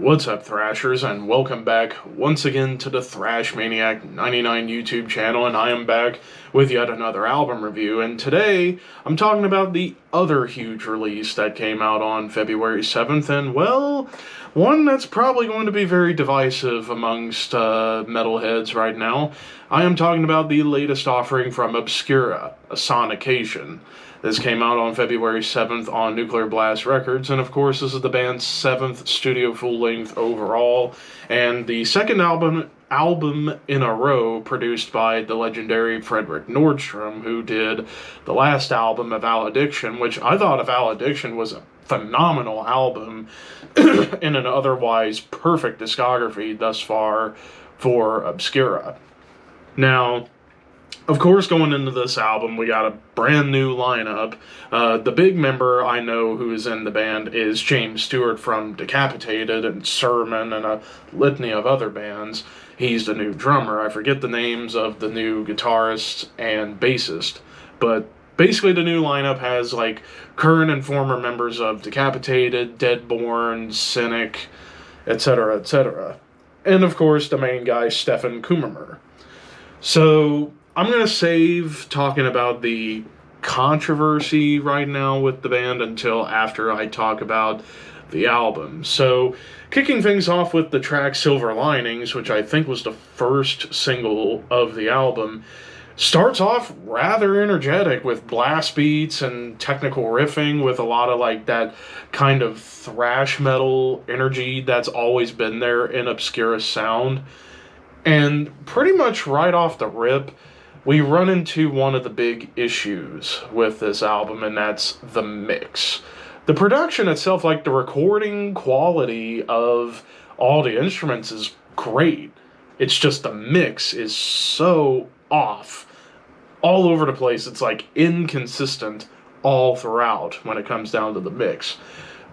What's up, Thrashers, and welcome back once again to the Thrash Maniac 99 YouTube channel, and I am back with yet another album review, and today I'm talking about the other huge release that came out on February 7th, and well, one that's probably going to be very divisive amongst metalheads right now. I am talking about the latest offering from Obscura, a SONICATION. This came out on February 7th on Nuclear Blast Records, and of course this is the band's 7th studio full-length overall, and the second album in a row produced by the legendary Fredrik Nordstrom, who did the last album, A Valediction, which I thought A Valediction was a phenomenal album in an otherwise perfect discography thus far for Obscura. Now, of course, going into this album, we got a brand new lineup. The big member I know who is in the band is James Stewart from Decapitated and Sermon and a litany of other bands. He's the new drummer. I forget the names of the new guitarist and bassist, but basically the new lineup has like current and former members of Decapitated, Deadborn, Cynic, etc., etc. And of course, the main guy, Stefan Kummermer. So I'm going to save talking about the controversy right now with the band until after I talk about the album. So, kicking things off with the track Silver Linings, which I think was the first single of the album, starts off rather energetic with blast beats and technical riffing with a lot of like that kind of thrash metal energy that's always been there in Obscura's sound. And pretty much right off the rip, we run into one of the big issues with this album, and that's the mix. The production itself, like the recording quality of all the instruments, is great. It's just the mix is so off. All over the place. It's like inconsistent all throughout when it comes down to the mix.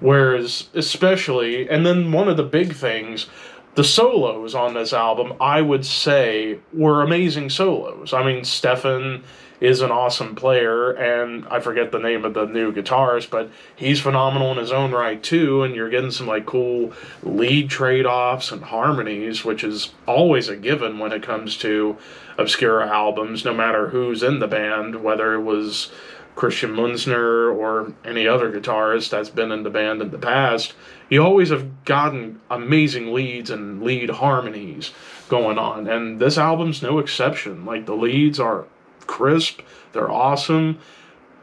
Whereas, especially, and then one of the big things, the solos on this album, I would say, were amazing solos. I mean, Stefan is an awesome player, and I forget the name of the new guitarist, but he's phenomenal in his own right, too, and you're getting some, like, cool lead trade-offs and harmonies, which is always a given when it comes to Obscura albums, no matter who's in the band, whether it was Christian Munzner or any other guitarist that's been in the band in the past. You always have gotten amazing leads and lead harmonies going on, and this album's no exception. Like, the leads are crisp, they're awesome,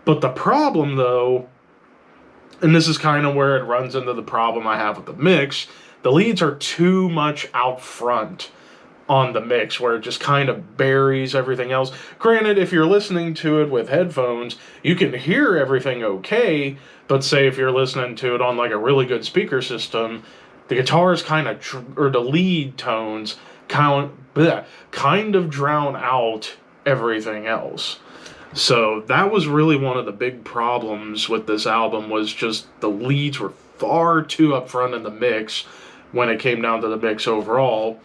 but the problem, though, and this is kind of where it runs into the problem I have with the mix, the leads are too much out front on the mix, where it just kind of buries everything else. Granted, if you're listening to it with headphones, you can hear everything okay, but say if you're listening to it on like a really good speaker system, the guitars kind of, or the lead tones kind of drown out everything else. So that was really one of the big problems with this album, was just the leads were far too up front in the mix when it came down to the mix overall.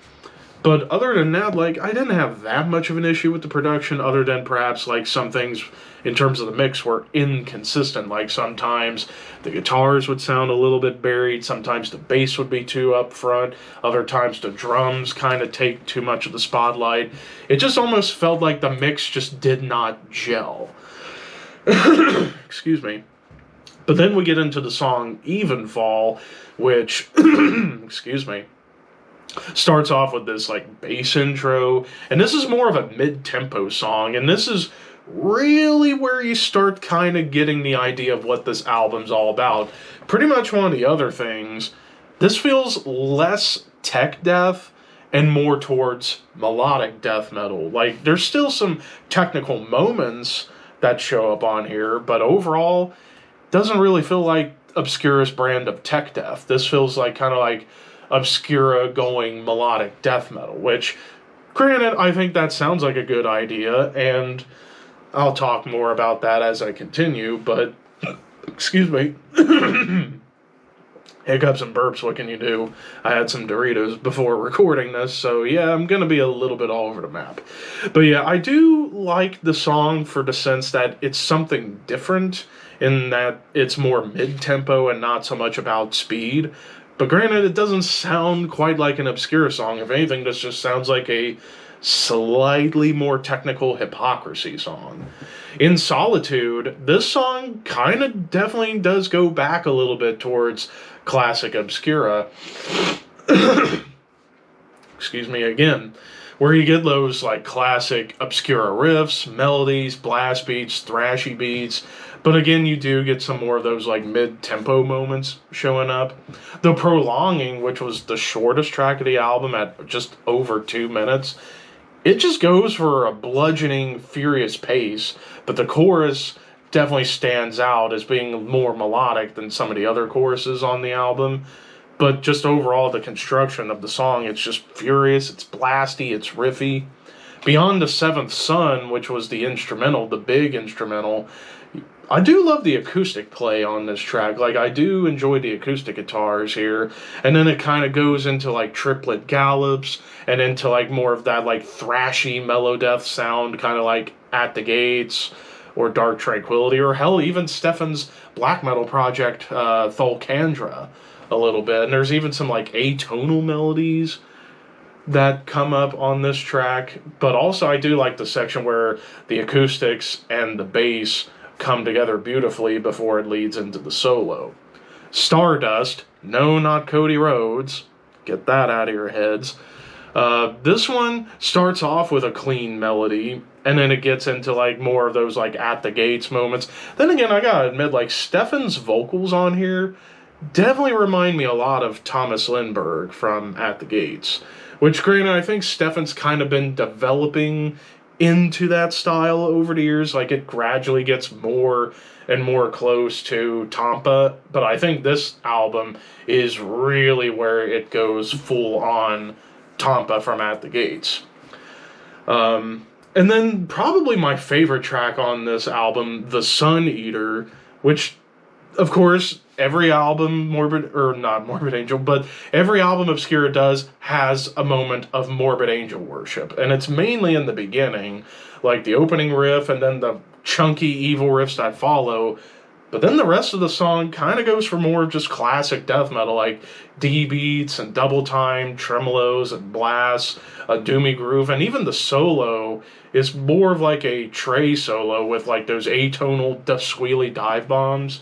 But other than that, like, I didn't have that much of an issue with the production, other than perhaps, like, some things in terms of the mix were inconsistent. Like, sometimes the guitars would sound a little bit buried, sometimes the bass would be too up front, other times the drums kind of take too much of the spotlight. It just almost felt like the mix just did not gel. Excuse me. But then we get into the song Evenfall, which, excuse me, starts off with this like bass intro, and this is more of a mid-tempo song, and this is really where you start kind of getting the idea of what this album's all about. Pretty much one of the other things, this feels less tech death and more towards melodic death metal. Like, there's still some technical moments that show up on here, but overall doesn't really feel like Obscura's brand of tech death. This feels like kind of like Obscura going melodic death metal, which, granted, I think that sounds like a good idea, and I'll talk more about that as I continue, but, excuse me, hiccups and burps, what can you do? I had some Doritos before recording this, so yeah, I'm going to be a little bit all over the map. But yeah, I do like the song for the sense that it's something different, in that it's more mid-tempo and not so much about speed. But granted, it doesn't sound quite like an Obscura song. If anything, this just sounds like a slightly more technical Hypocrisy song. In Solitude, this song kind of definitely does go back a little bit towards classic Obscura. Excuse me again. Where you get those like classic Obscura riffs, melodies, blast beats, thrashy beats, but again, you do get some more of those like mid-tempo moments showing up. The Prolonging, which was the shortest track of the album at just over 2 minutes, it just goes for a bludgeoning, furious pace, but the chorus definitely stands out as being more melodic than some of the other choruses on the album. But just overall, the construction of the song, it's just furious, it's blasty, it's riffy. Beyond the Seventh Sun, which was the instrumental, the big instrumental, I do love the acoustic play on this track. Like, I do enjoy the acoustic guitars here. And then it kind of goes into, like, triplet gallops and into, like, more of that, like, thrashy melodeath sound, kind of like At the Gates or Dark Tranquility, or hell, even Stefan's black metal project, Thulkandra, a little bit. And there's even some, like, atonal melodies that come up on this track. But also, I do like the section where the acoustics and the bass come together beautifully before it leads into the solo. Stardust, no, not Cody Rhodes. Get that out of your heads. This one starts off with a clean melody, and then it gets into like more of those like At the Gates moments. Then again, I gotta admit, like Stefan's vocals on here definitely remind me a lot of Thomas Lindberg from At the Gates. Which, granted, I think Stefan's kind of been developing into that style over the years. Like, it gradually gets more and more close to Tampa, but I think this album is really where it goes full on Tampa from At the Gates. And then probably my favorite track on this album, The Sun Eater, which, of course, every album, not Morbid Angel, but every album Obscura does has a moment of Morbid Angel worship. And it's mainly in the beginning, like the opening riff and then the chunky evil riffs that follow. But then the rest of the song kind of goes for more of just classic death metal, like D beats and double time, tremolos and blasts, a doomy groove, and even the solo is more of like a Trey solo with like those atonal, squealy dive bombs.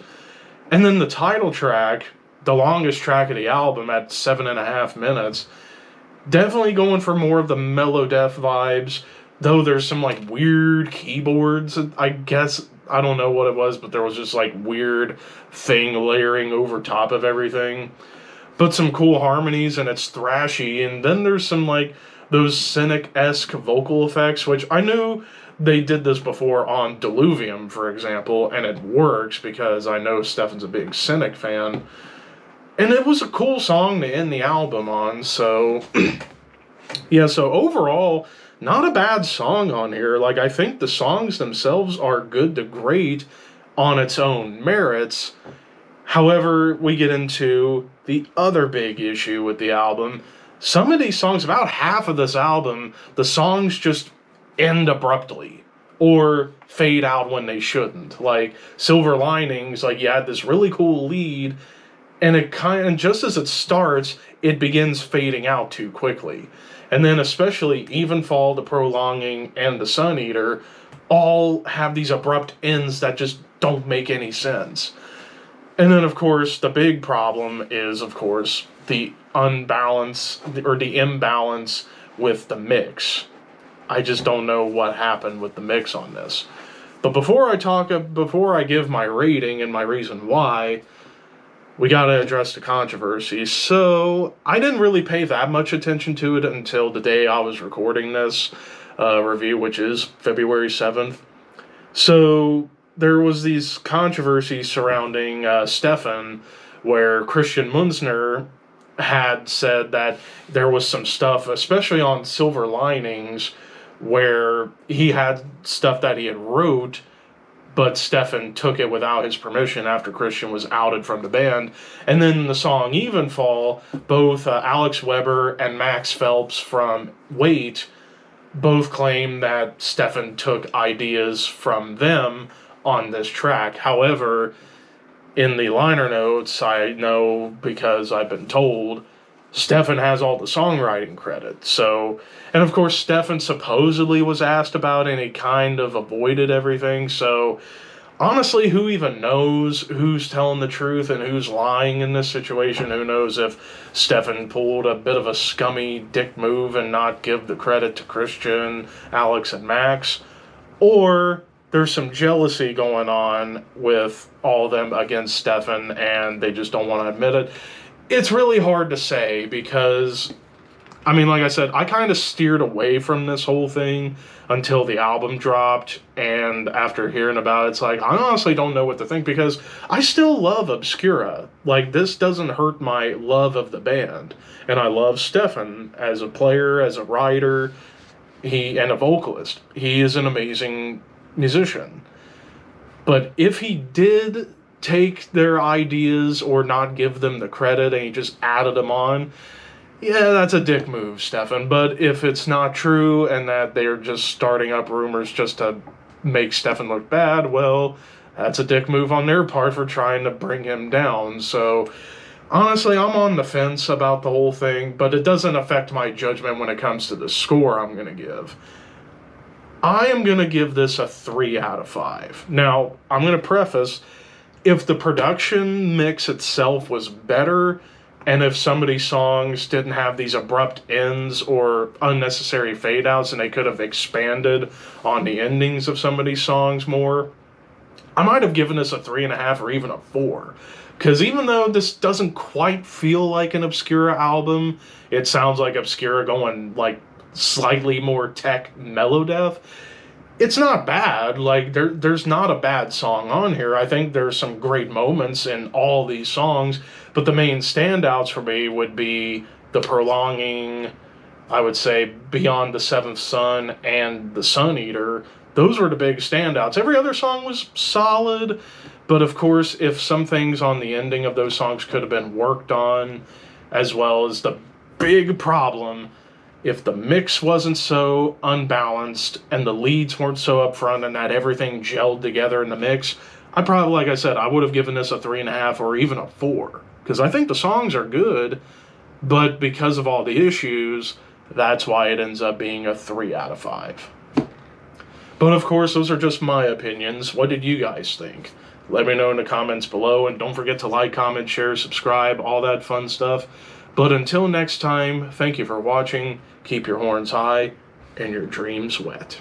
And then the title track, the longest track of the album at 7.5 minutes, definitely going for more of the mellow death vibes, though there's some like weird keyboards, I guess. I don't know what it was, but there was just like weird thing layering over top of everything. But some cool harmonies, and it's thrashy, and then there's some like those Cynic-esque vocal effects, which I knew they did this before on Diluvium, for example, and it works because I know Stefan's a big Cynic fan. And it was a cool song to end the album on, so yeah, so overall, not a bad song on here. Like, I think the songs themselves are good to great on its own merits. However, we get into the other big issue with the album. Some of these songs, about half of this album, the songs just end abruptly or fade out when they shouldn't. Like Silver Linings, like you had this really cool lead, and it kind of, just as it starts, it begins fading out too quickly. And then especially Evenfall, The Prolonging, and The Sun Eater all have these abrupt ends that just don't make any sense. And then, of course, the big problem is, of course, the unbalance or the imbalance with the mix. I just don't know what happened with the mix on this. But before I give my rating and my reason why, we gotta address the controversy. So, I didn't really pay that much attention to it until the day I was recording this review, which is February 7th. So, there was these controversies surrounding Stefan, where Christian Munzner had said that there was some stuff, especially on Silver Linings, where he had stuff that he had wrote, but Stefan took it without his permission after Christian was outed from the band. And then the song Evenfall, both Alex Weber and Max Phelps from Wait both claim that Stefan took ideas from them on this track. However, in the liner notes, I know because I've been told, Stefan has all the songwriting credit. So, and of course, Stefan supposedly was asked about and he kind of avoided everything. So, honestly, who even knows who's telling the truth and who's lying in this situation? Who knows if Stefan pulled a bit of a scummy dick move and not give the credit to Christian, Alex, and Max? Or there's some jealousy going on with all of them against Stefan and they just don't want to admit it. It's really hard to say because, I mean, like I said, I kind of steered away from this whole thing until the album dropped, and after hearing about it, it's like, I honestly don't know what to think because I still love Obscura. Like, this doesn't hurt my love of the band, and I love Stefan as a player, as a writer, and a vocalist. He is an amazing musician. But if he did take their ideas or not give them the credit and he just added them on, yeah, that's a dick move, Stefan. But if it's not true and that they're just starting up rumors just to make Stefan look bad, well, that's a dick move on their part for trying to bring him down. So, honestly, I'm on the fence about the whole thing, but it doesn't affect my judgment when it comes to the score I'm going to give. I am going to give this a 3 out of 5. Now, I'm going to preface, if the production mix itself was better, and if some of these songs didn't have these abrupt ends or unnecessary fade outs and they could have expanded on the endings of some of these songs more, I might have given this a 3.5 or even a 4. Because even though this doesn't quite feel like an Obscura album, it sounds like Obscura going like slightly more tech melodeath. It's not bad. Like there's not a bad song on here. I think there's some great moments in all these songs, but the main standouts for me would be the prolonging, I would say, Beyond the Seventh Sun and the Sun Eater. Those were the big standouts. Every other song was solid, but of course, if some things on the ending of those songs could have been worked on, as well as the big problem, if the mix wasn't so unbalanced and the leads weren't so upfront and that everything gelled together in the mix, I probably, like I said, I would have given this a 3.5 or even a 4. Because I think the songs are good, but because of all the issues, that's why it ends up being a 3 out of 5. But of course, those are just my opinions. What did you guys think? Let me know in the comments below, and don't forget to like, comment, share, subscribe, all that fun stuff. But until next time, thank you for watching, keep your horns high, and your dreams wet.